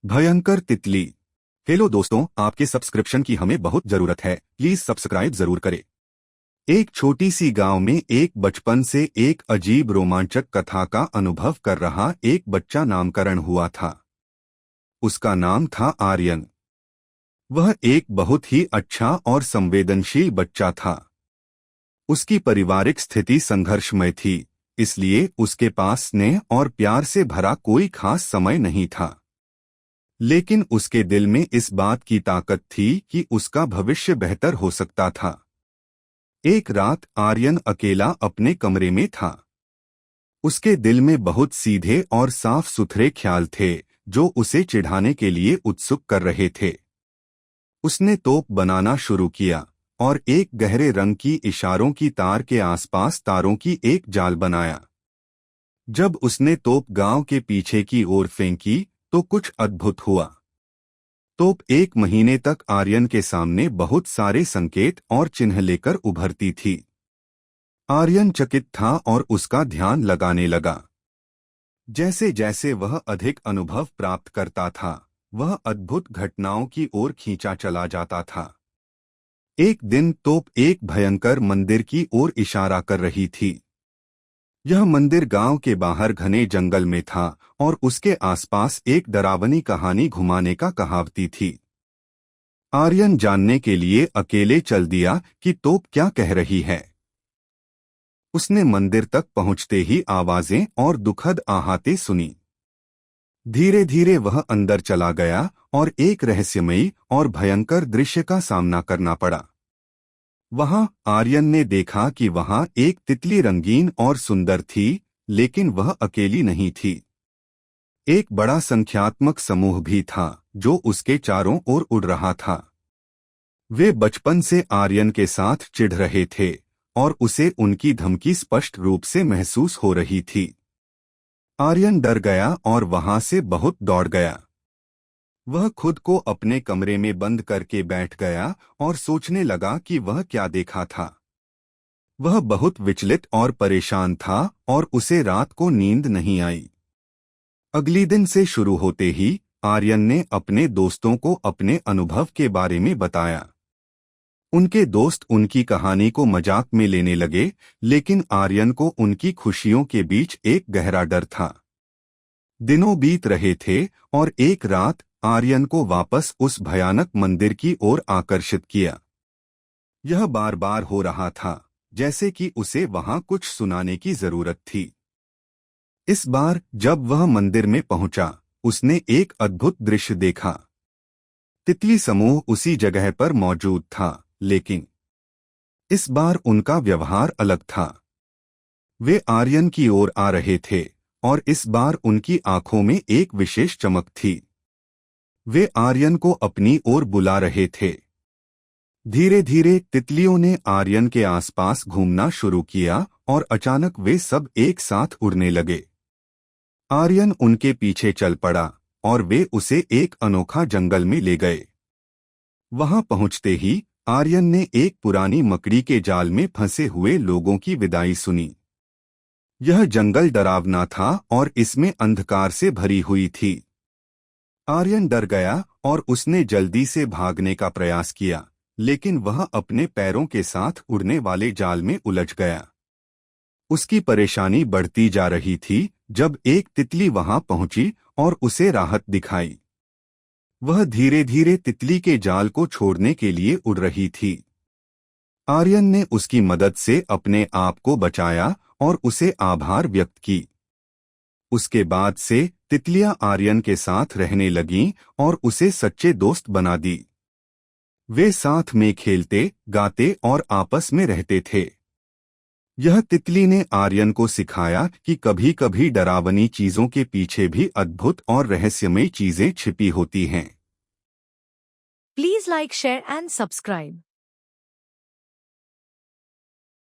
भयंकर तितली। हेलो दोस्तों, आपके सब्सक्रिप्शन की हमें बहुत जरूरत है। प्लीज सब्सक्राइब जरूर करें। एक छोटी सी गांव में एक बचपन से एक अजीब रोमांचक कथा का अनुभव कर रहा एक बच्चा नामकरण हुआ था। उसका नाम था आर्यन। वह एक बहुत ही अच्छा और संवेदनशील बच्चा था। उसकी पारिवारिक स्थिति संघर्षमय थी, इसलिए उसके पास स्नेह और प्यार से भरा कोई खास समय नहीं था। लेकिन उसके दिल में इस बात की ताकत थी कि उसका भविष्य बेहतर हो सकता था। एक रात आर्यन अकेला अपने कमरे में था। उसके दिल में बहुत सीधे और साफ सुथरे ख्याल थे, जो उसे चिढ़ाने के लिए उत्सुक कर रहे थे। उसने तोप बनाना शुरू किया और एक गहरे रंग की इशारों की तार के आसपास तारों की एक जाल बनाया। जब उसने तोप गांव के पीछे की ओर फेंकी तो कुछ अद्भुत हुआ। तोप एक महीने तक आर्यन के सामने बहुत सारे संकेत और चिन्ह लेकर उभरती थी। आर्यन चकित था और उसका ध्यान लगाने लगा। जैसे जैसे वह अधिक अनुभव प्राप्त करता था, वह अद्भुत घटनाओं की ओर खींचा चला जाता था। एक दिन तोप एक भयंकर मंदिर की ओर इशारा कर रही थी। यह मंदिर गांव के बाहर घने जंगल में था और उसके आसपास एक डरावनी कहानी घुमाने का कहावती थी। आर्यन जानने के लिए अकेले चल दिया कि तोप क्या कह रही है। उसने मंदिर तक पहुंचते ही आवाजें और दुखद आहटें सुनी। धीरे धीरे वह अंदर चला गया और एक रहस्यमयी और भयंकर दृश्य का सामना करना पड़ा। वहां आर्यन ने देखा कि वहां एक तितली रंगीन और सुंदर थी, लेकिन वह अकेली नहीं थी। एक बड़ा संख्यात्मक समूह भी था जो उसके चारों ओर उड़ रहा था। वे बचपन से आर्यन के साथ चिढ़ रहे थे और उसे उनकी धमकी स्पष्ट रूप से महसूस हो रही थी। आर्यन डर गया और वहां से बहुत दौड़ गया। वह खुद को अपने कमरे में बंद करके बैठ गया और सोचने लगा कि वह क्या देखा था। वह बहुत विचलित और परेशान था और उसे रात को नींद नहीं आई। अगली दिन से शुरू होते ही आर्यन ने अपने दोस्तों को अपने अनुभव के बारे में बताया। उनके दोस्त उनकी कहानी को मजाक में लेने लगे, लेकिन आर्यन को उनकी खुशियों के बीच एक गहरा डर था। दिनों बीत रहे थे और एक रात आर्यन को वापस उस भयानक मंदिर की ओर आकर्षित किया। यह बार बार हो रहा था, जैसे कि उसे वहां कुछ सुनाने की जरूरत थी। इस बार जब वह मंदिर में पहुंचा, उसने एक अद्भुत दृश्य देखा। तितली समूह उसी जगह पर मौजूद था, लेकिन इस बार उनका व्यवहार अलग था। वे आर्यन की ओर आ रहे थे और इस बार उनकी आंखों में एक विशेष चमक थी। वे आर्यन को अपनी ओर बुला रहे थे। धीरे धीरे तितलियों ने आर्यन के आसपास घूमना शुरू किया और अचानक वे सब एक साथ उड़ने लगे। आर्यन उनके पीछे चल पड़ा और वे उसे एक अनोखा जंगल में ले गए। वहां पहुंचते ही आर्यन ने एक पुरानी मकड़ी के जाल में फंसे हुए लोगों की विदाई सुनी। यह जंगल डरावना था और इसमें अंधकार से भरी हुई थी। आर्यन डर गया और उसने जल्दी से भागने का प्रयास किया, लेकिन वह अपने पैरों के साथ उड़ने वाले जाल में उलझ गया। उसकी परेशानी बढ़ती जा रही थी जब एक तितली वहां पहुंची और उसे राहत दिखाई। वह धीरे धीरे तितली के जाल को छोड़ने के लिए उड़ रही थी। आर्यन ने उसकी मदद से अपने आप को बचाया और उसे आभार व्यक्त की। उसके बाद से तितलियां आर्यन के साथ रहने लगीं और उसे सच्चे दोस्त बना दी। वे साथ में खेलते, गाते और आपस में रहते थे। यह तितली ने आर्यन को सिखाया कि कभी कभी डरावनी चीजों के पीछे भी अद्भुत और रहस्यमयी चीजें छिपी होती हैं। Please like, share and subscribe.